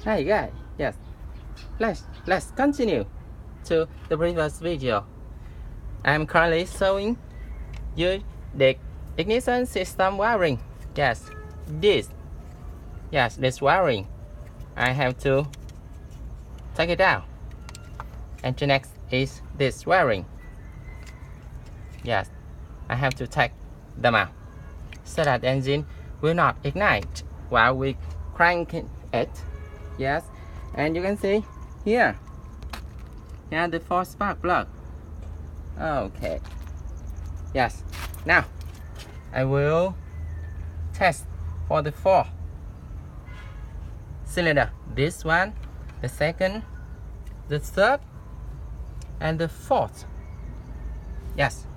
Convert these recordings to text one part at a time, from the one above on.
Hi guys, yes. Let's continue to the previous video. I'm currently showing you the ignition system wiring. Yes, this wiring. I have to take it out. And the next is this wiring. Yes, I have to take them out so that the engine will not ignite while we crank it. Yes, and you can see here the 4 spark plug. Okay, yes. Now I will test for the 4 cylinder. This one, the second, the third, and the 4th. Yes,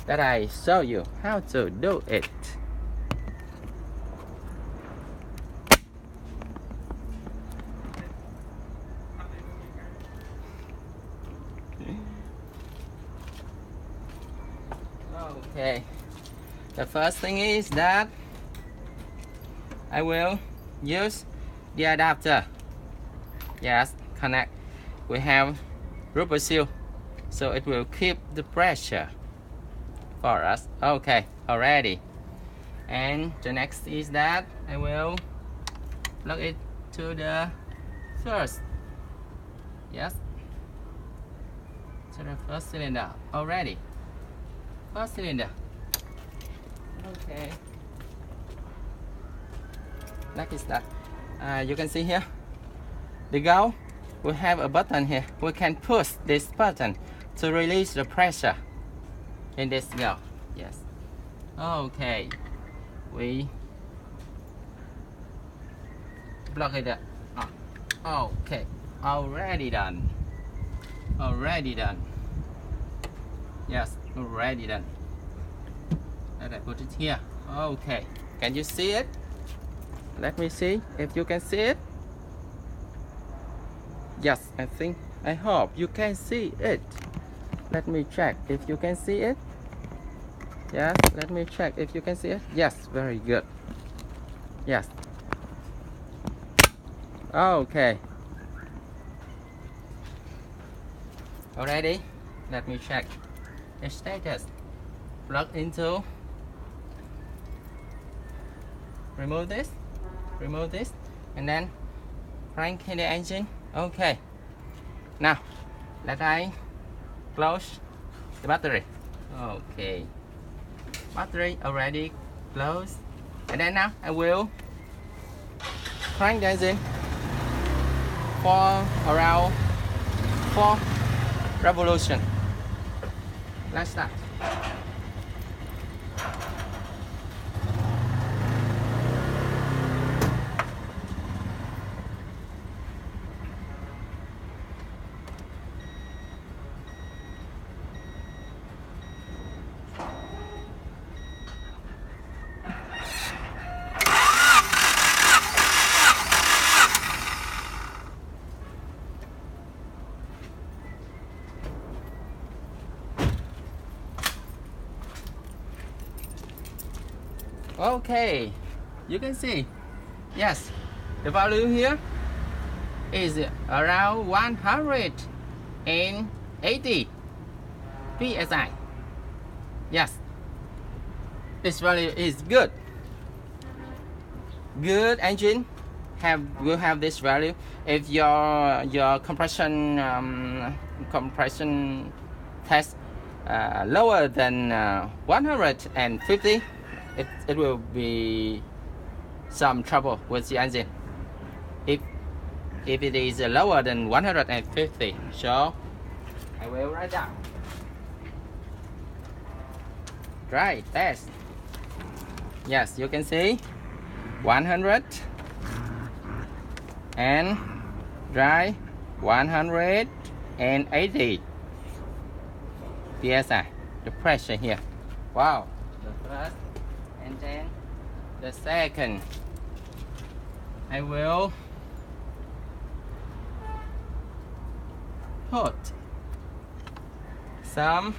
that I show you how to do it. Okay, the first thing is that I will use the adapter. Yes, connect. We have rubber seal, so it will keep the pressure for us. Okay, already. And the next is that I will plug it to the first. Yes, to the first cylinder already. First cylinder. Okay, like is that. You can see here the valve. We have a button here. We can push this button to release the pressure in this valve. Yes. Okay, we plug it up. Okay, already done. Already done. Yes, already done. Let I put it here. Okay, can you see it? Let me see if you can see it. Yes, I hope you can see it. Let me check if you can see it. Yes, let me check if you can see it. Yes, very good. Yes. Okay. Already, let me check the status. Plug into. Remove this, and then crank in the engine. Okay. Now, let I close the battery. Okay. Battery already closed. And then now I will crank the engine for around 4 revolutions. Let's start. Okay, you can see, yes, the value here is around 180 psi. Yes, this value is good. Good engine will have this value. If your compression test lower than 150. It will be some trouble with the engine if it is lower than 150. So I will write down. Dry test. Yes, you can see 100 and dry 180 psi. The pressure here. Wow. The first. And then the second, I will put some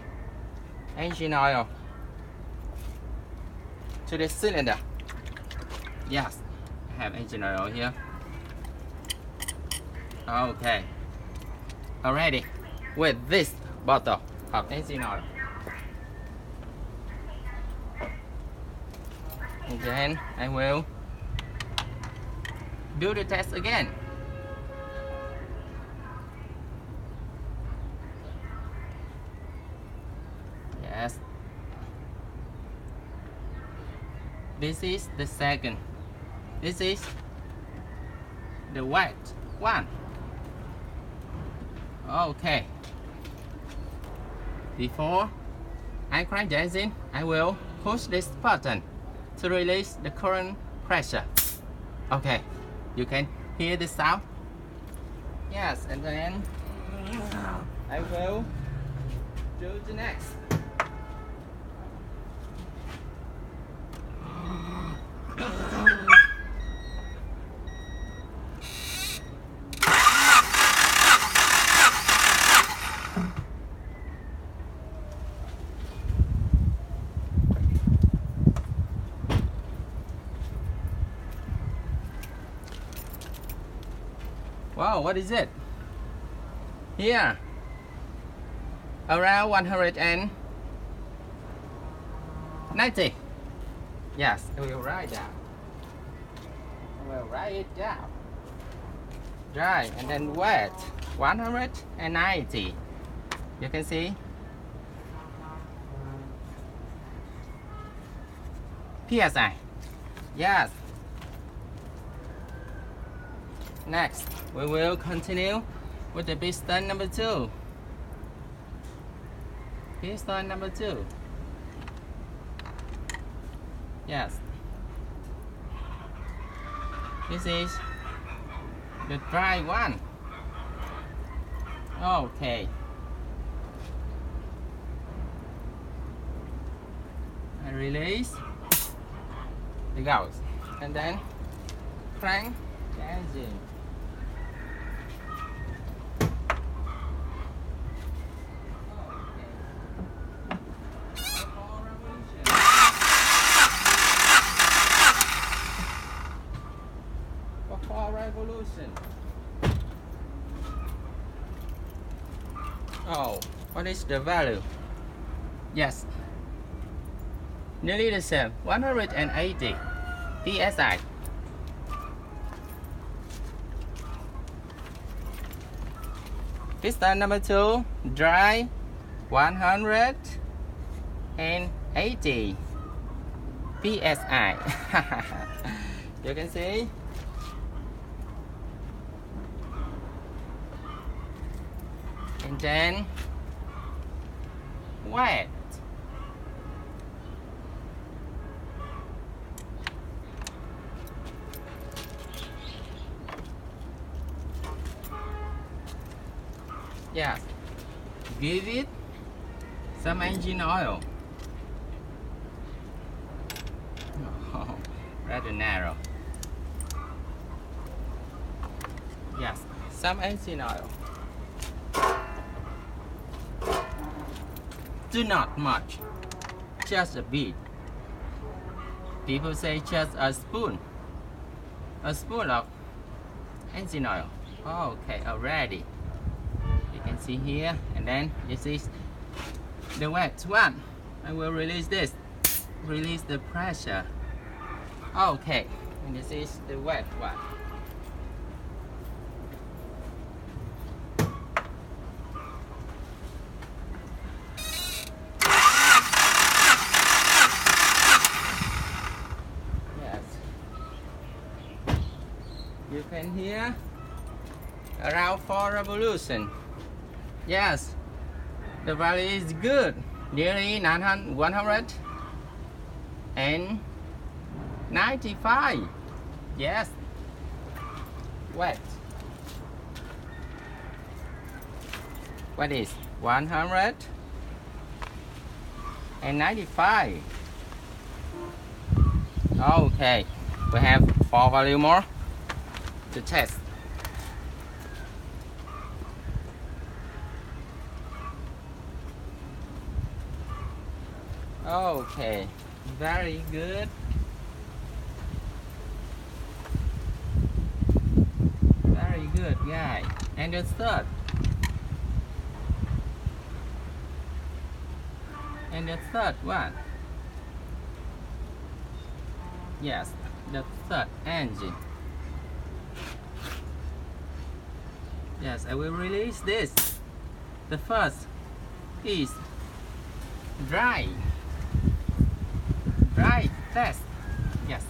engine oil to the cylinder. Yes, I have engine oil here. Okay. Already. With this bottle of engine oil. And then I will do the test again. Yes. This is the second. This is the wet one. Okay. Before I crank the engine, I will push this button to release the current pressure. Okay, you can hear the sound. Yes, and then I will do the next. Wow, what is it? Here, around 190. Yes, I will write down. I will write it down. Dry and then wet, 190. You can see. PSI. Yes. Next, we will continue with the piston number 2. Piston number 2. Yes. This is the dry one. Okay. I release the gauge and then crank the engine. Revolution. Oh, what is the value? Yes, nearly the same, 180 psi. Piston number 2, dry, 180 psi. You can see. And then wet. Yeah, give it some engine oil. Oh, rather narrow. Yes, some engine oil. Do not much, just a bit. People say just a spoon of engine oil. Okay, already. You can see here, and then this is the wet one. I will release this, release the pressure. Okay, and this is the wet one. You can hear around 4 revolutions. Yes, the value is good, nearly 195. Yes, wet. What is 195? Okay, we have 4 value more to test. Okay, very good. Very good, guys. And the third. And the third one. Yes, the third engine. Yes, I will release this. The first is dry. Dry test. Yes.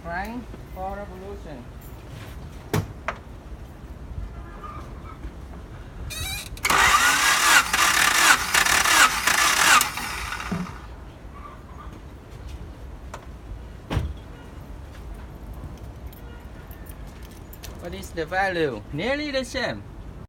Crank for revolution. What is the value? Nearly the same.